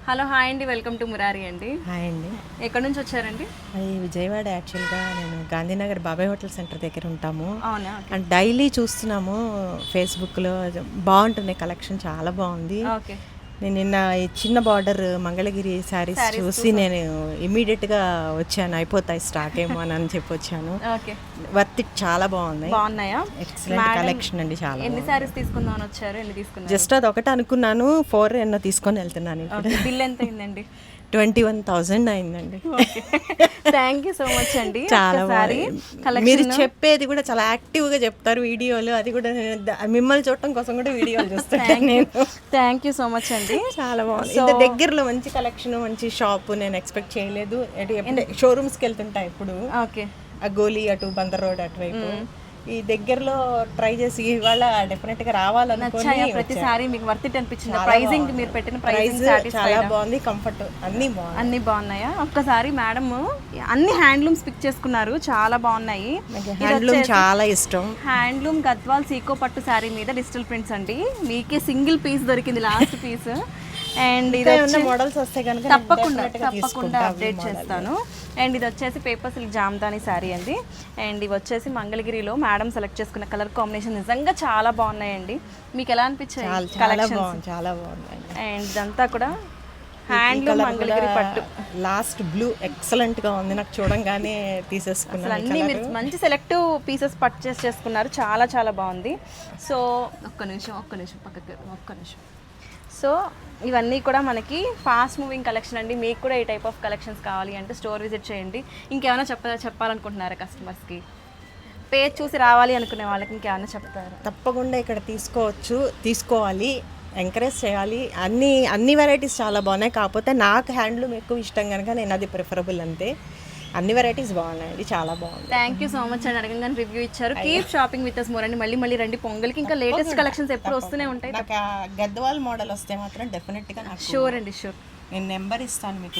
Hello hi అండి, welcome to Murari అండి. Hi అండి. ఎక్కడి నుంచి వచ్చారండి? అది విజయవాడ. యాక్చువల్గా నేను గాంధీనగర్ బాబాయ్ హోటల్ సెంటర్ దగ్గర ఉంటాము. అవునా? అండ్ డైలీ చూస్తున్నాము ఫేస్బుక్లో. బాగుంటుంది కలెక్షన్, చాలా బాగుంది. ఓకే. నేను నిన్న ఈ చిన్న బార్డర్ మంగళగిరి శారీస్ చూసి నేను ఇమీడియట్గా వచ్చాను, అయిపోతాయి స్టాక్ ఏమో అని చెప్పి వచ్చాను. ఓకే. వర్త్ ఇట్, చాలా బాగున్నాయి. బాగున్నాయా? ఎక్సలెంట్ కలెక్షన్ అండి, చాలా. ఎన్ని సారీస్ తీసుకుందామని వచ్చారు? ఎన్ని తీసుకున్నారు? జస్ట్ అది ఒకటి అనుకున్నాను, 4 ఎన్నో తీసుకొని వెళ్తున్నాను. బిల్ ఎంత అయిందండి? 21,000 అయిందండి. థ్యాంక్ యూ సో మచ్ అండి. చాలా బాగుంది. మీరు చెప్పేది కూడా చాలా యాక్టివ్గా చెప్తారు వీడియోలు. అది కూడా మిమ్మల్ని చూడటం కోసం కూడా వీడియోలు చూస్తాను నేను. థ్యాంక్ యూ సో మచ్ అండి. చాలా బాగుంది. ఇంత దగ్గరలో మంచి కలెక్షన్, మంచి షాప్ నేను ఎక్స్పెక్ట్ చేయలేదు. షోరూమ్స్కి వెళ్తుంటా ఇప్పుడు. ఓకే. గోలీ అటు బందర్ రోడ్ అటువైపు. ఈ దగ్గరలో ట్రై చేసి ఇవాళ డెఫినెట్ గా రావాలనుకుని ప్రతిసారి మీకు వర్త్ ఇట్ అనిపించింది? ప్రైజింగ్ మీరు పెట్టిన ప్రైస్ చాలా బాగుంది, కంఫర్ట్ అన్ని బాగున్నాయా? ఒక్కసారి మేడం అన్ని హ్యాండ్లూమ్స్ పిక్ చేసుకున్నారు, చాలా బాగున్నాయి. హ్యాండ్లూమ్ చాలా ఇష్టం. హ్యాండ్లూమ్ గద్వాల్ సీకో పట్టు శారీ మీద డిజిటల్ ప్రింట్స్ అండి. మీకే సింగిల్ పీస్ దొరికింది, లాస్ట్ పీస్. అండ్ ఇది మోడల్స్ వస్తే కనుక తప్పకుండా అప్డేట్ చేస్తాను. అండ్ ఇది వచ్చేసి పేపర్ సిల్క్ జామ్దాని శారీ అండి. అండ్ ఇవి వచ్చేసి మంగళగిరిలో మేడం సెలెక్ట్ చేసుకున్న కలర్ కాంబినేషన్ నిజంగా చాలా బాగున్నాయండి. మీకు ఎలా అనిపించాయి కలెక్షన్? చాలా బాగుంది. అండ్ ఇదంతా కూడా హ్యాండ్లూమ్ మంగళగిరి పట్టు. లాస్ట్ బ్లూ ఎక్సలెంట్ గా ఉంది, నాకు చూడంగానే తీసేసుకున్నాను. అన్ని మీరు మంచి సెలెక్టివ్ పీసెస్ పర్చేస్ చేసుకున్నారు, చాలా చాలా బాగుంది. సో ఒక్క నిమిషం పక్కకి. సో ఇవన్నీ కూడా మనకి ఫాస్ట్ మూవింగ్ కలెక్షన్ అండి. మీకు కూడా ఈ టైప్ ఆఫ్ కలెక్షన్స్ కావాలి అంటే స్టోర్ విజిట్ చేయండి. ఇంకేమైనా చెప్పాలనుకుంటున్నారా కస్టమర్స్కి? పేజ్ చూసి రావాలి అనుకునే వాళ్ళకి ఇంకేమైనా చెప్తారా? తప్పకుండా ఇక్కడ తీసుకోవాలి, ఎంకరేజ్ చేయాలి. అన్ని వెరైటీస్ చాలా బాగున్నాయి. కాకపోతే నాకు హ్యాండ్లూమ్ ఎక్కువ ఇష్టం కనుక నేను అది ప్రిఫరబుల్ అంతే. అన్ని వెరైటీస్ బాగున్నాయండి, చాలా బాగుంది. థ్యాంక్ యూ సో మచ్ అండి. అడగంగానే రివ్యూ ఇచ్చారు. Keep shopping with us more అండి. మళ్ళీ రండి పొంగల్కి. ఇంకా లేటెస్ట్ కలెక్షన్స్ ఎప్పుడు వస్తూనే ఉంటాయి. గద్వాల్ మోడల్ వస్తే మాత్రం డెఫినెట్గా నాకు షూర్ అండి, షూర్. నేను నెంబర్ ఇస్తాను మీకు.